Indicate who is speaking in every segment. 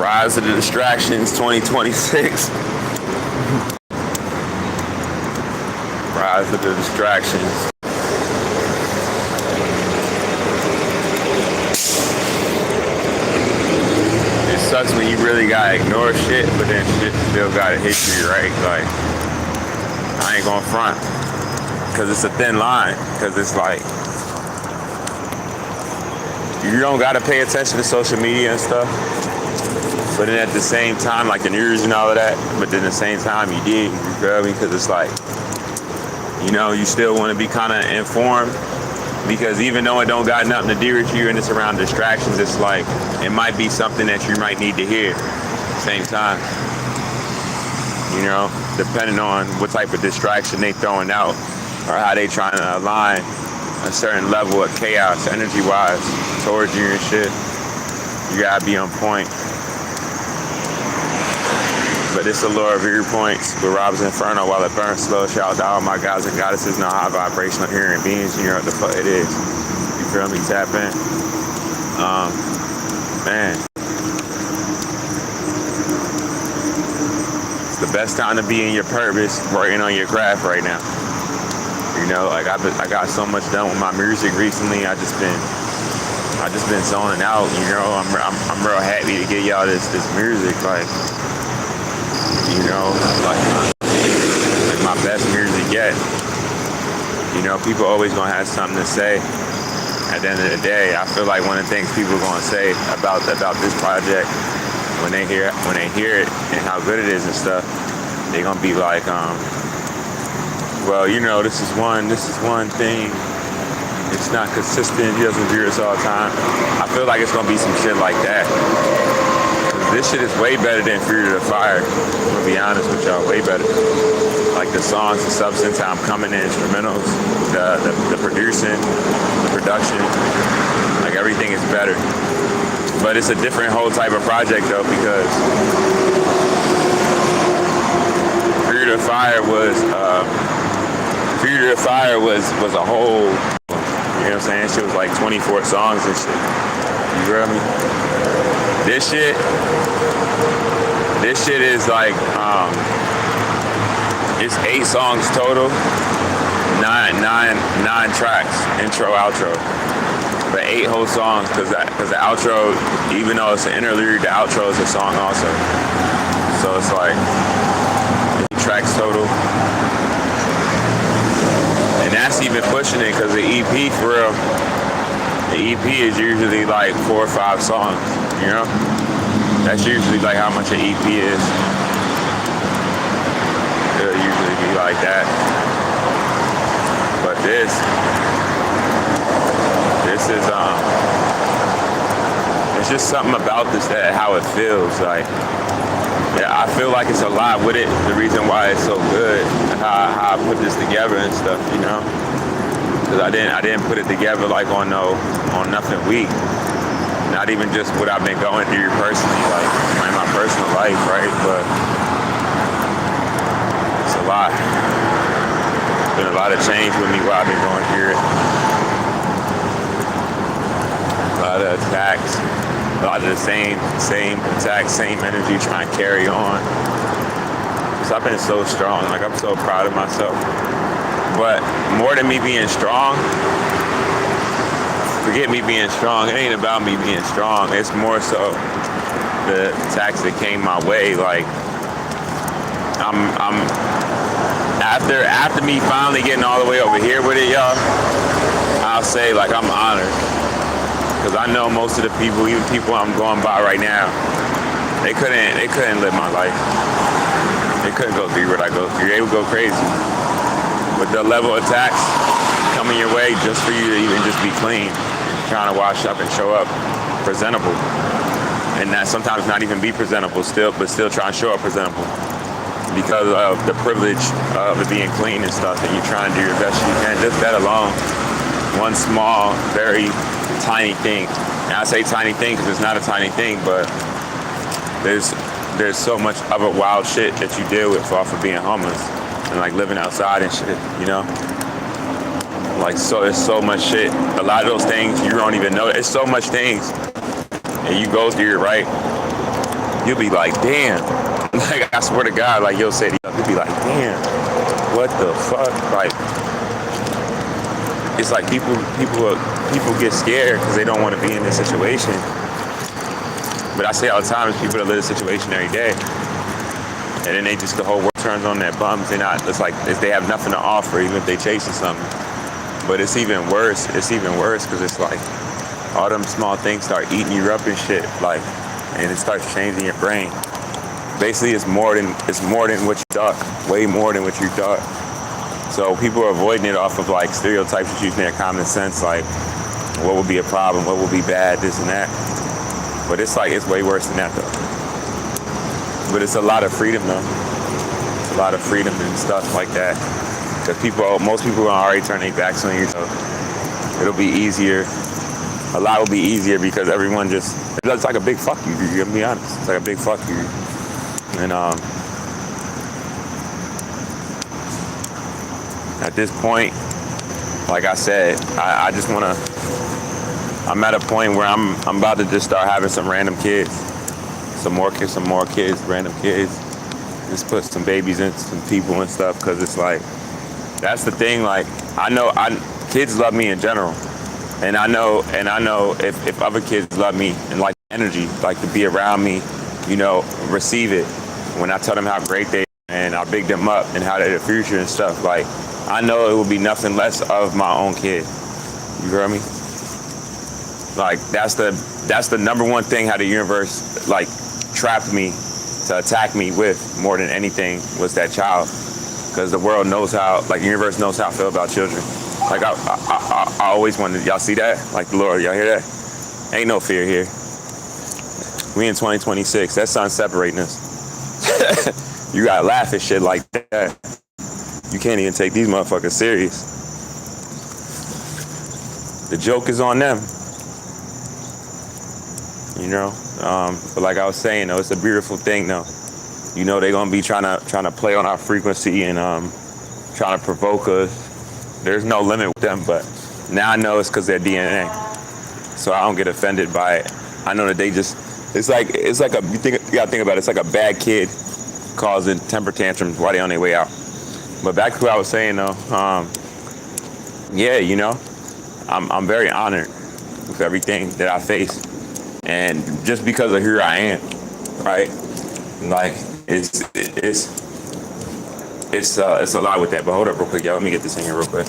Speaker 1: Rise of the Distractions 2026. Rise of the Distractions. It sucks when you really gotta ignore shit, but then shit still gotta hit you, right? Like, I ain't gonna front. Cause it's a thin line. Cause it's like, you don't gotta pay attention to social media and stuff. But then at the same time, like the news and all of that, but then at the same time you did, you feel me? Because it's like, you know, you still want to be kind of informed, because even though it don't got nothing to do with you and it's around distractions, it's like, it might be something that you might need to hear at the same time. You know, depending on what type of distraction they throwing out or how they trying to align a certain level of chaos energy-wise towards you and shit. You gotta be on point. But it's the Lure of Viewpoints with RoBs Inferno while it burns slow. Shout out to all my guys and goddesses, know high vibrational hearing beings. You know what the fuck it is. You feel me? Tap in. Man. It's the best time to be in your purpose, working on your craft right now. You know, like I got so much done with my music recently. I just been zoning out. You know, I'm real happy to get y'all this music. Like, you know, like my best music yet. You know, people always gonna have something to say. At the end of the day, I feel like one of the things people gonna say about this project when they hear it and how good it is and stuff, they gonna be like, well, you know, this is one thing. It's not consistent. He doesn't do this all the time. I feel like it's gonna be some shit like that. This shit is way better than Fury to the Fire. I'm gonna be honest with y'all, way better. Like the songs, the substance, how I'm coming in, instrumentals, the producing, the production, like everything is better. But it's a different whole type of project though, because Fury to the Fire was a whole, you know what I'm saying? Shit was like 24 songs and shit. You feel me? This shit is like, it's 8 songs total, nine tracks, intro, outro, but 8 whole songs, because the outro, even though it's an interlude, the outro is a song also. So it's like 8 tracks total, and that's even pushing it, because the EP, for real, the EP is usually like 4 or 5 songs. You know, that's usually like how much an EP is. It'll usually be like that. But this is it's just something about this, that how it feels like. Yeah, I feel like it's a lot with it. The reason why it's so good, and how I put this together and stuff, you know, because I didn't put it together like on nothing weak. Not even just what I've been going through personally, like my personal life, right? But it's a lot. There's been a lot of change with me while I've been going through it. A lot of attacks, a lot of the same attacks, same energy trying to carry on. So I've been so strong, like I'm so proud of myself. But more than me being strong, forget me being strong. It ain't about me being strong. It's more so the attacks that came my way. Like I'm after me finally getting all the way over here with it, y'all, I'll say like I'm honored, because I know most of the people, even people I'm going by right now, they couldn't live my life. They couldn't go through what I go through. They would go crazy. But the level of attacks coming your way just for you to even just be clean, trying to wash up and show up presentable, and that sometimes not even be presentable but still try and show up presentable because of the privilege of it being clean and stuff, and you're trying to do your best you can. Just that alone, one small, very tiny thing, and I say tiny thing because it's not a tiny thing, but there's so much other wild shit that you deal with off of being homeless and like living outside and shit, you know. Like, so there's so much shit. A lot of those things you don't even know. It's so much things, and you go through it, right? you'll be like, damn. Like, I swear to God, like, you'll say, you'll be like, damn, what the fuck? Like, it's like people get scared because they don't want to be in this situation. But I say all the time, it's people that live the situation every day. And then the whole world turns on their bums. It's like they have nothing to offer, even if they chasing something. But it's even worse. It's even worse because it's like all them small things start eating you up and shit. Like, and it starts changing your brain. Basically, it's more than what you thought. Way more than what you thought. So people are avoiding it off of like stereotypes and using their common sense. Like, what would be a problem? What would be bad? This and that. But it's like, it's way worse than that though. But it's a lot of freedom though. It's a lot of freedom and stuff like that. Because most people are already turning their backs on you, so it'll be easier. A lot will be easier because everyone it's like a big fuck you. You gotta be honest. It's like a big fuck you. And at this point, like I said, I just wanna. I'm at a point where I'm about to just start having some random kids. Some more kids, random kids. Just put some babies in some people and stuff, because it's like, that's the thing. Like, kids love me in general. And I know if other kids love me and like energy, like to be around me, receive it. When I tell them how great they are and I big them up and how they're the future and stuff, like, I know it will be nothing less of my own kid. You hear me? Like, that's the number one thing how the universe, like, trapped me to attack me with more than anything was that child. Because the world knows how, like, the universe knows how I feel about children. Like, I always wanted, y'all see that? Like, the Lord, y'all hear that? Ain't no fear here. We in 2026, that sun's separating us. You gotta laugh at shit like that. You can't even take these motherfuckers serious. The joke is on them. But like I was saying, though, it's a beautiful thing, though. They're gonna be trying to play on our frequency and trying to provoke us. There's no limit with them, but now I know it's because they're DNA, so I don't get offended by it. I know that it's like you gotta think about it. It's like a bad kid causing temper tantrums while they're on their way out. But back to what I was saying, though, I'm very honored with everything that I face. And just because of who I am, right? Like, it's a lot with that. But hold up real quick, y'all. Let me get this in here real quick.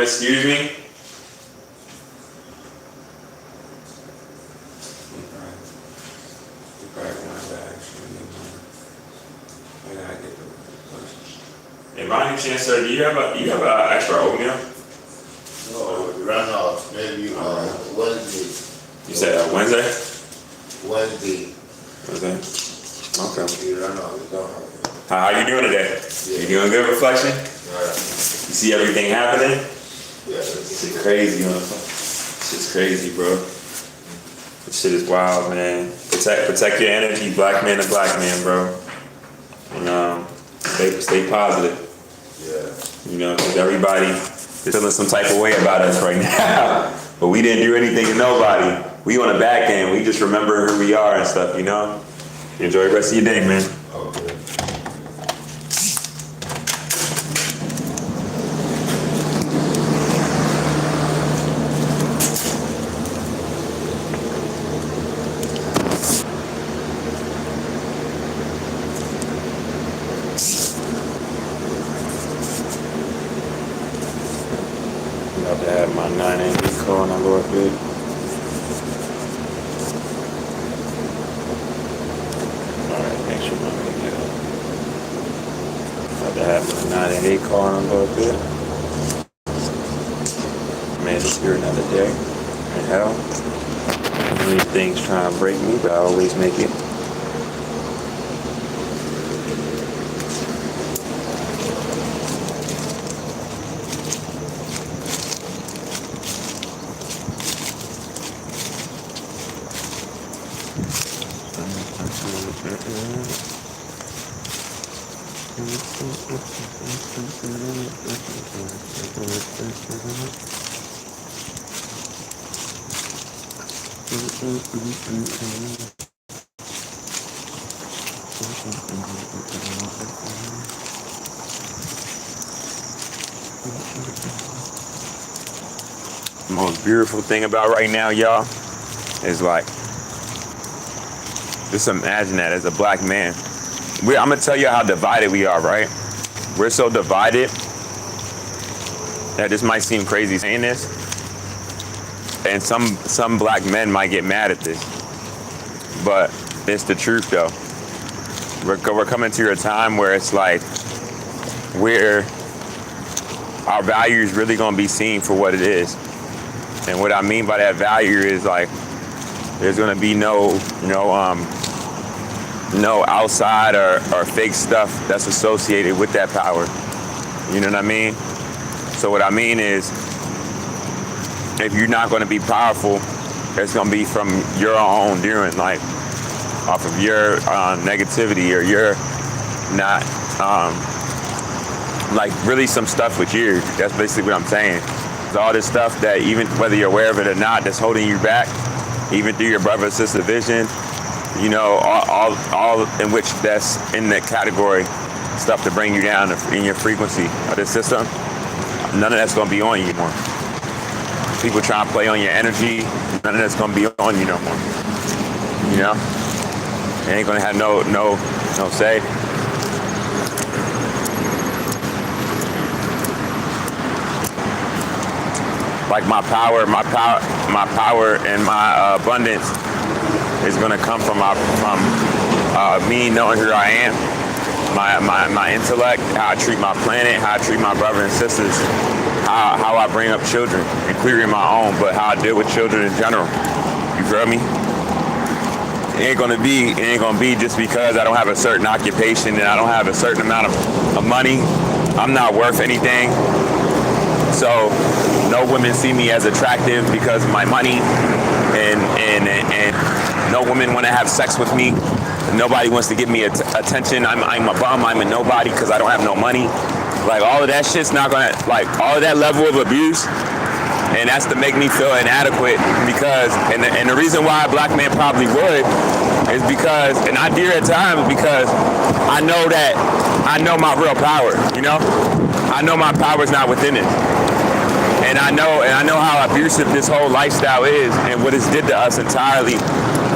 Speaker 1: Excuse me? Hey, by any chance, sir, do you have a extra oatmeal?
Speaker 2: No, run off. Maybe Wednesday.
Speaker 1: You said Wednesday?
Speaker 2: Wednesday.
Speaker 1: Wednesday? Okay.
Speaker 2: You run off.
Speaker 1: How you doing today?
Speaker 2: Yeah.
Speaker 1: You doing good, Reflection?
Speaker 2: Yeah.
Speaker 1: You see everything happening?
Speaker 2: Yeah.
Speaker 1: Shit crazy, man. Shit's crazy, bro. This shit is wild, man. Protect your energy, black man to black man, bro. And stay positive.
Speaker 2: Yeah.
Speaker 1: You know, because everybody is feeling some type of way about us right now. But we didn't do anything to nobody. We on the back end. We just remember who we are and stuff, you know? Enjoy the rest of your day, man.
Speaker 2: Okay.
Speaker 1: About to have my 9 a.m. call on the Lord good. Alright, make sure my name get up. About to have my 9 and 8 call on the Lord good. Man, it's here another day. In hell. Many things trying to break me, but I always make it. The most beautiful thing about right now, y'all, is like, just imagine that as a black man. I'm gonna tell you how divided we are, right? We're so divided that this might seem crazy saying this, and some black men might get mad at this, but it's the truth though. We're coming to a time where it's like our value is really gonna be seen for what it is. And what I mean by that value is like, there's gonna be no outside or fake stuff that's associated with that power. You know what I mean? So what I mean is, if you're not gonna be powerful, it's gonna be from your own doing, like off of your negativity, or your not, like really some stuff with you. That's basically what I'm saying. It's all this stuff that, even whether you're aware of it or not, that's holding you back, even through your brother or sister vision, you know, all in which that's in the category stuff to bring you down in your frequency of the system. None of that's gonna be on you anymore. People trying to play on your energy, none of that's gonna be on you no more. You know? It ain't gonna have no say. Like my power and my abundance is gonna come from me knowing who I am, my intellect, how I treat my planet, how I treat my brothers and sisters, how I bring up children, including my own, but how I deal with children in general. You feel me? It ain't gonna be just because I don't have a certain occupation and I don't have a certain amount of money. I'm not worth anything. So no women see me as attractive because of my money, and no women want to have sex with me. Nobody wants to give me attention. I'm a bum. I'm a nobody because I don't have no money. Like, all of that shit's not gonna, like, all of that level of abuse, and that's to make me feel inadequate. Because and the reason why a black man probably would is because, and I do at times, because I know my real power. You know, I know my power's not within it. And I know how abusive this whole lifestyle is and what it's did to us entirely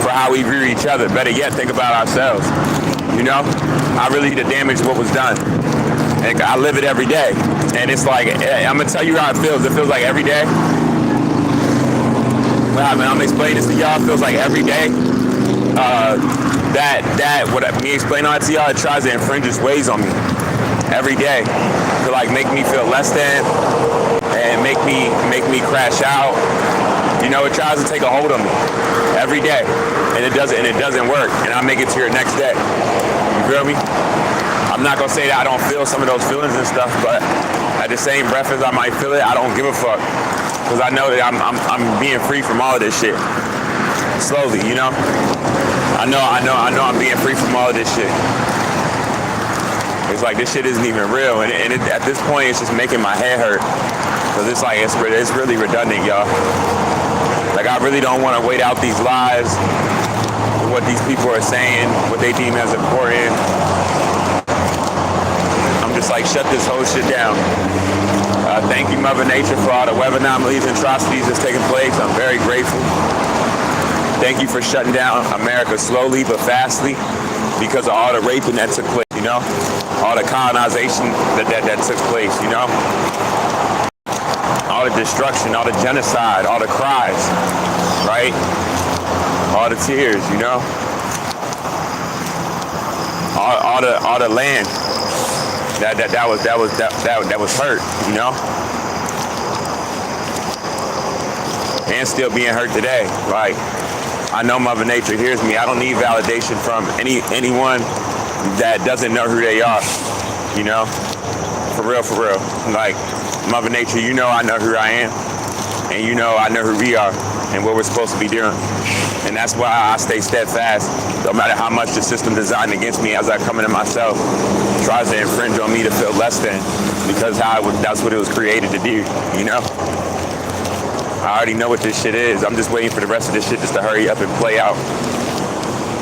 Speaker 1: for how we view each other. Better yet, think about ourselves. You know, I really need to damage what was done. And I live it every day. And it's like, I'm going to tell you how it feels. It feels like every day. I'm explaining this to y'all. It feels like every day. What me explaining all that to y'all, it tries to infringe its ways on me. Every day. To like make me feel less than. And make me crash out. You know, it tries to take a hold of me every day, and it doesn't work. And I make it to your next day. You feel me? I'm not gonna say that I don't feel some of those feelings and stuff, but at the same breath as I might feel it, I don't give a fuck, because I know that I'm being free from all of this shit. Slowly, you know. I know I'm being free from all of this shit. It's like this shit isn't even real, and at this point, it's just making my head hurt. Cause it's like, it's really redundant, y'all. Like, I really don't want to wait out these lies, what these people are saying, what they deem as important. I'm just like, shut this whole shit down. Thank you, Mother Nature, for all the weather anomalies and atrocities that's taking place. I'm very grateful. Thank you for shutting down America slowly but fastly because of all the raping that took place, you know? All the colonization that took place, you know? All the destruction, all the genocide, all the cries, right? All the tears, you know? All the land that was hurt, you know? And still being hurt today. Like, I know Mother Nature hears me. I don't need validation from anyone that doesn't know who they are, you know? For real. Like, Mother Nature, you know I know who I am, and you know I know who we are and what we're supposed to be doing. And that's why I stay steadfast, no matter how much the system designed against me as I come into myself tries to infringe on me to feel less than, because that's what it was created to do, you know? I already know what this shit is. I'm just waiting for the rest of this shit just to hurry up and play out.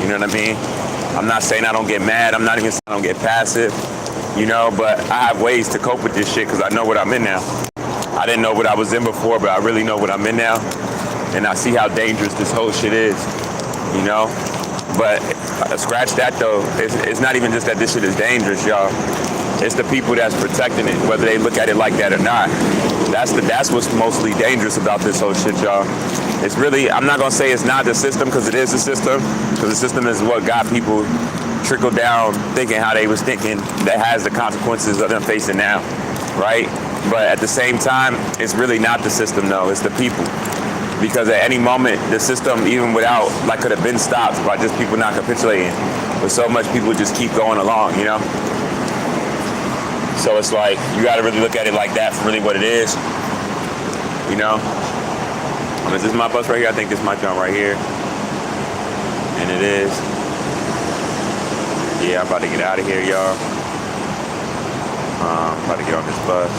Speaker 1: You know what I mean? I'm not saying I don't get mad. I'm not even saying I don't get passive. You know, but I have ways to cope with this shit because I know what I'm in now. I didn't know what I was in before, but I really know what I'm in now. And I see how dangerous this whole shit is, you know? But scratch that though. It's not even just that this shit is dangerous, y'all. It's the people that's protecting it, whether they look at it like that or not. That's what's mostly dangerous about this whole shit, y'all. It's really, I'm not gonna say it's not the system, because it is the system, because the system is what got people trickle down thinking how they was thinking, that has the consequences of them facing now, right? But at the same time, it's really not the system, though. It's the people. Because at any moment, the system, even without, like, could have been stopped by just people not capitulating. But so much people just keep going along, you know? So it's like, you gotta really look at it like that for really what it is, you know? Is this my bus right here? I think this is my jump right here. And it is. Yeah, I'm about to get out of here, y'all. I'm about to get on this bus.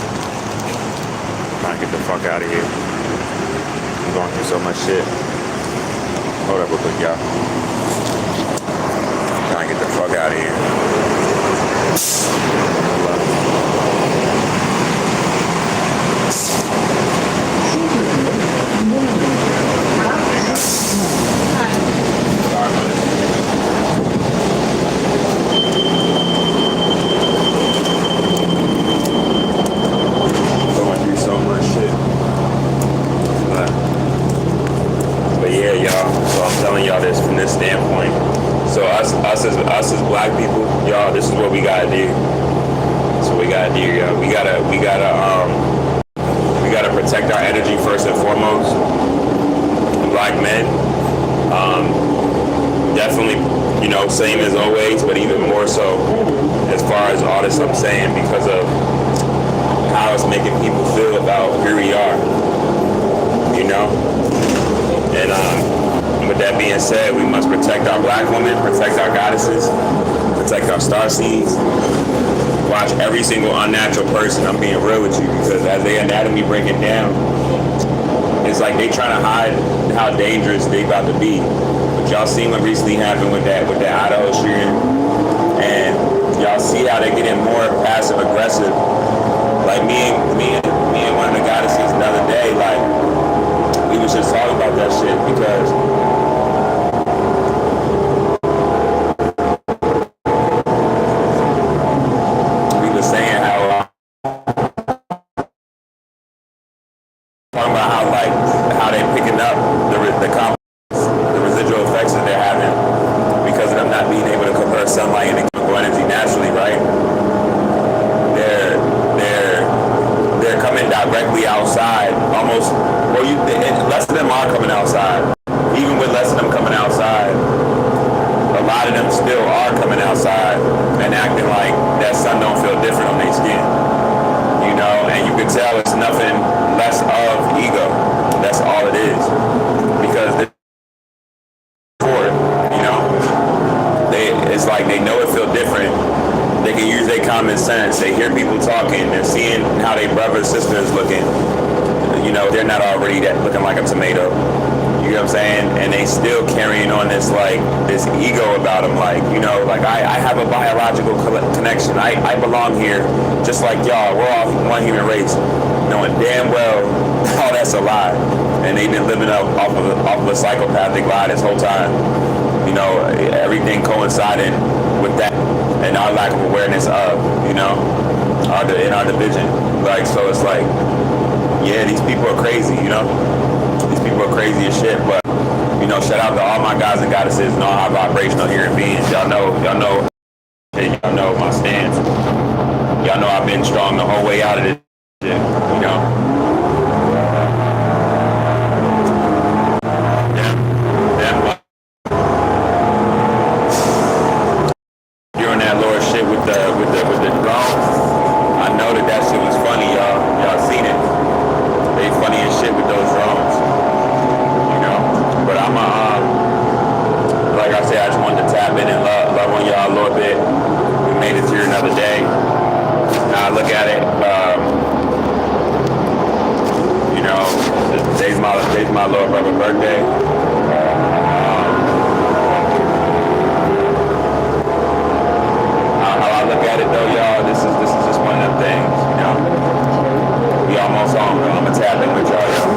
Speaker 1: Trying to get the fuck out of here. I'm going through so much shit. Hold up real quick, y'all. Trying to get the fuck out of here. But yeah, y'all. So I'm telling y'all this from this stand. y'all, this is what we gotta do. So we gotta do, y'all. We gotta protect our energy first and foremost. Black men, definitely, you know, same as always, but even more so as far as all this I'm saying because of how it's making people feel about who we are, you know? And with that being said, we must protect our black women, protect our goddesses, protect our star seeds. Watch every single unnatural person. I'm being real with you because as they anatomy break it down, it's like they trying to hide how dangerous they about to be. But y'all seen what recently happened with that Idaho shooting, and y'all see how they getting more passive aggressive. Like me and one of the goddesses the other day, like we was just talking about that shit because we was saying how talking about how they picking up the residual effects that they're having because of them not being able to convert sunlight into chemical energy naturally, right? They're coming directly outside, almost. Well, less of them are coming outside. Even with less of them coming outside, a lot of them still are coming outside and acting like that sun don't feel different on their skin. You know, and you can tell it's nothing less of ego. That's all it is. Because they're for it, you know? It's like they know it feel different. They can use their common sense. They hear people talking. They're seeing how their brother or sister is looking. You know, they're not already looking like a tomato. You know what I'm saying? And they still carrying on this ego about them. Like, you know, like I have a biological connection. I belong here just like y'all. We're all one human race. Knowing damn well all that's a lie. And they've been living off of a psychopathic lie this whole time. You know, everything coinciding with that and our lack of awareness of, you know, in our division. Like, so it's like, yeah, these people are crazy, you know? These people are crazy as shit, but, you know, shout out to all my guys and goddesses and all our vibrational human beings. Y'all know my stance. Y'all know I've been strong the whole way out of this shit, you know? During that Lord shit with the drones, I know that shit was funny, y'all. Y'all seen it. They funny as shit with those drones, you know. But like I said, I just wanted to tap in and love on y'all a little bit. We made it through another day. Now I look at it, you know, today's my little brother's birthday. How I look at it though, y'all, this is just one of them things, you know. We almost home, though. I'm gonna tap in with y'all.